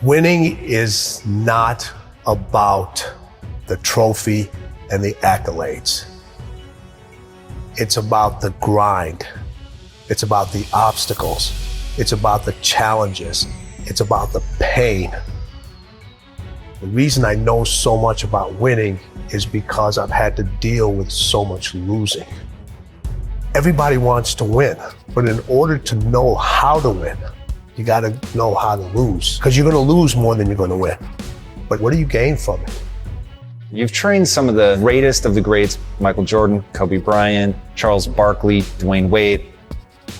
Winning is not about the trophy and the accolades. It's about the grind. It's about the obstacles. It's about the challenges. It's about the pain. The reason I know so much about winning is because I've had to deal with so much losing. Everybody wants to win, but in order to know how to win, you gotta know how to lose, because you're gonna lose more than you're gonna win. But what do you gain from it? You've trained some of the greatest of the greats, Michael Jordan, Kobe Bryant, Charles Barkley, Dwayne Wade.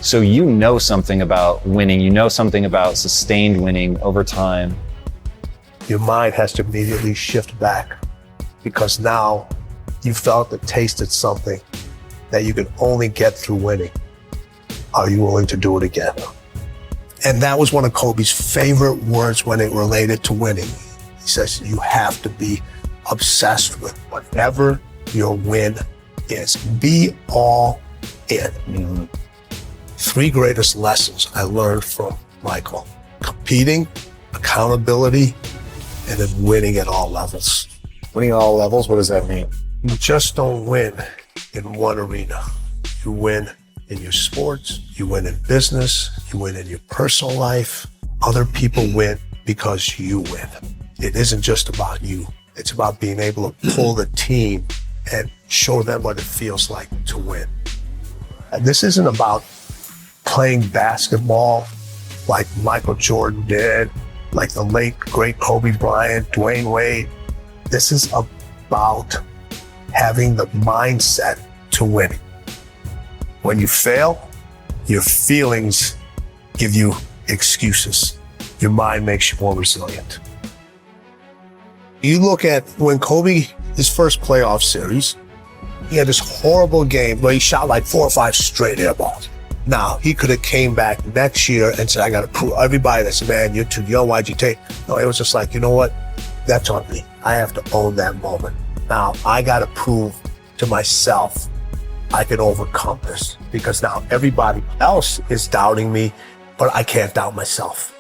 So you know something about winning, you know something about sustained winning over time. Your mind has to immediately shift back, because now you felt and tasted something that you can only get through winning. Are you willing to do it again? And that was one of Kobe's favorite words when it related to winning. He says, you have to be obsessed with whatever your win is. Be all in. Mm-hmm. 3 greatest lessons I learned from Michael: competing, accountability, and then winning at all levels. Winning at all levels, what does that mean? You just don't win in one arena. You win in your sports, you win in business, you win in your personal life. Other people win because you win. It isn't just about you. It's about being able to pull the team and show them what it feels like to win. And this isn't about playing basketball like Michael Jordan did, like the late, great Kobe Bryant, Dwayne Wade. This is about having the mindset to win. When you fail, your feelings give you excuses. Your mind makes you more resilient. You look at when Kobe, his first playoff series, he had this horrible game where he shot like 4 or 5 straight air balls. Now, he could have came back next year and said, I got to prove everybody that said, man, you're too young, why'd you take? No, it was just like, you know what? That's on me. I have to own that moment. Now, I got to prove to myself I can overcome this, because now everybody else is doubting me, but I can't doubt myself.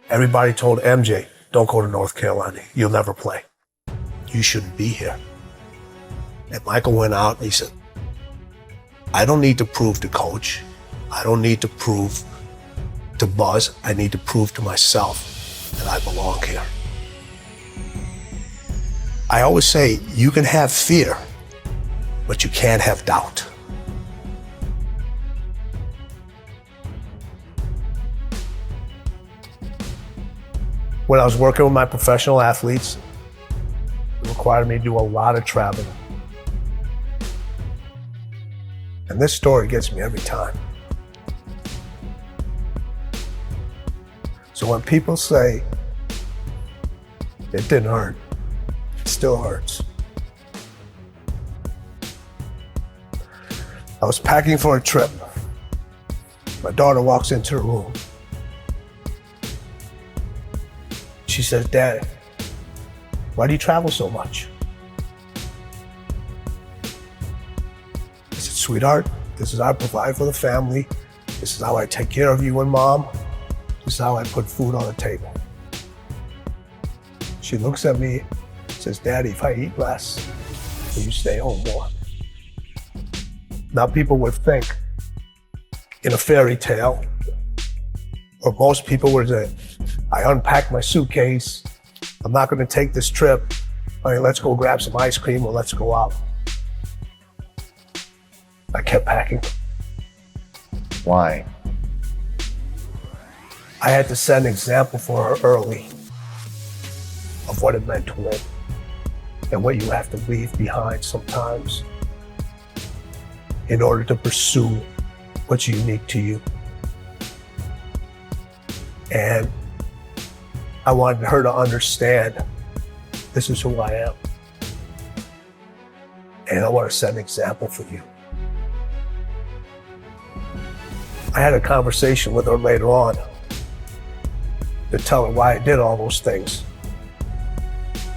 Everybody told MJ, don't go to North Carolina. You'll never play. You shouldn't be here. And Michael went out and he said, I don't need to prove to coach. I don't need to prove to Buzz. I need to prove to myself that I belong here. I always say, you can have fear, but you can't have doubt. When I was working with my professional athletes, it required me to do a lot of traveling. And this story gets me every time. So when people say, it didn't hurt, it still hurts. I was packing for a trip. My daughter walks into the room. She says, Dad, why do you travel so much? I said, sweetheart, this is how I provide for the family. This is how I take care of you and Mom. This is how I put food on the table. She looks at me and says, Daddy, if I eat less, will you stay home more? Now people would think in a fairy tale, or most people would say, I unpacked my suitcase. I'm not gonna take this trip. All right, let's go grab some ice cream or let's go out. I kept packing. Why? I had to set an example for her early of what it meant to win and what you have to leave behind sometimes in order to pursue what's unique to you. And I wanted her to understand this is who I am. And I want to set an example for you. I had a conversation with her later on to tell her why I did all those things.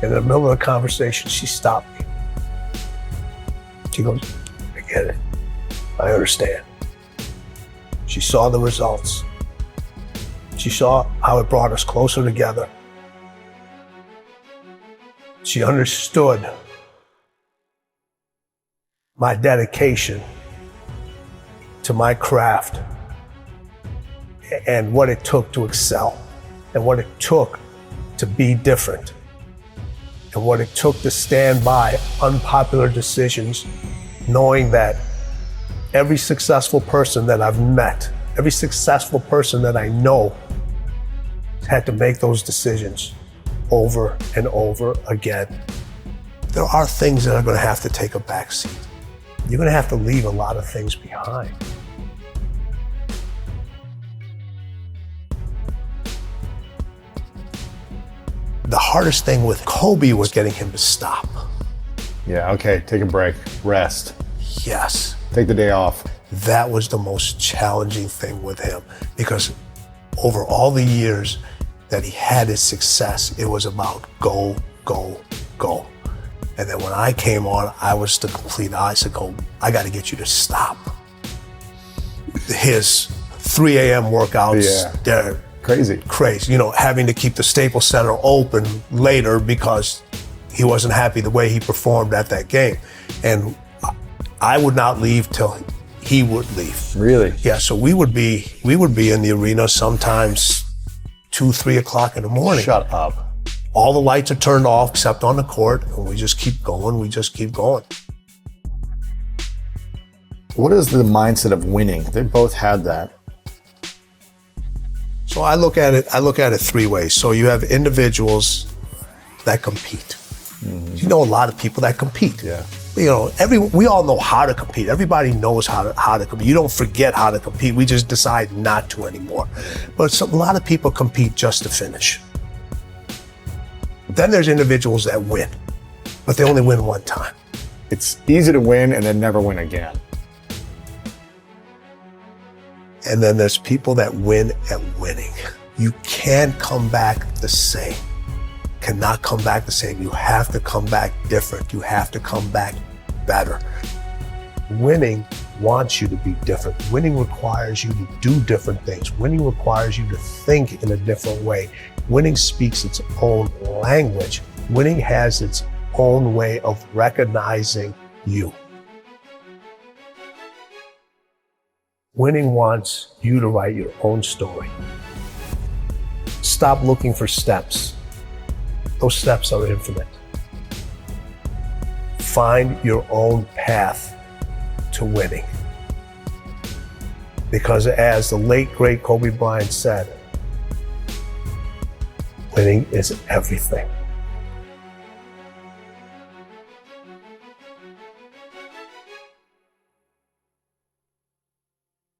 In the middle of the conversation, she stopped me. She goes, I get it. I understand. She saw the results. She saw how it brought us closer together. She understood my dedication to my craft and what it took to excel and what it took to be different and what it took to stand by unpopular decisions, knowing that every successful person that I've met, every successful person that I know had to make those decisions over and over again. There are things that are going to have to take a backseat. You're going to have to leave a lot of things behind. The hardest thing with Kobe was getting him to stop. Yeah, okay, take a break, rest, Yes, take the day off. that was the most challenging thing with him, because over all the years that he had his success, it was about go, go, go. And then when I came on, I was the complete opposite. Go, I got to get you to stop. His 3 a.m. workouts, Yeah. they're Crazy. crazy. You know, having to keep the Staples Center open later because he wasn't happy the way he performed at that game. And I would not leave till he would leave. Really? Yeah, so we would be in the arena sometimes 2, 3 o'clock in the morning. Shut up. All the lights are turned off except on the court, and we just keep going, we just keep going. What is the mindset of winning? They both had that. So I look at it 3 ways. So you have individuals that compete. Mm-hmm. You know a lot of people that compete. Yeah. You know, we all know how to compete. Everybody knows how to compete. You don't forget how to compete. We just decide not to anymore. But a lot of people compete just to finish. Then there's individuals that win, but they only win one time. It's easy to win and then never win again. And then there's people that win at winning. You can't come back the same. Cannot come back the same. You have to come back different. You have to come back better. Winning wants you to be different. Winning requires you to do different things. Winning requires you to think in a different way. Winning speaks its own language. Winning has its own way of recognizing you. Winning wants you to write your own story. Stop looking for steps. Those steps are infinite. Find your own path to winning. Because as the late, great Kobe Bryant said, winning is everything.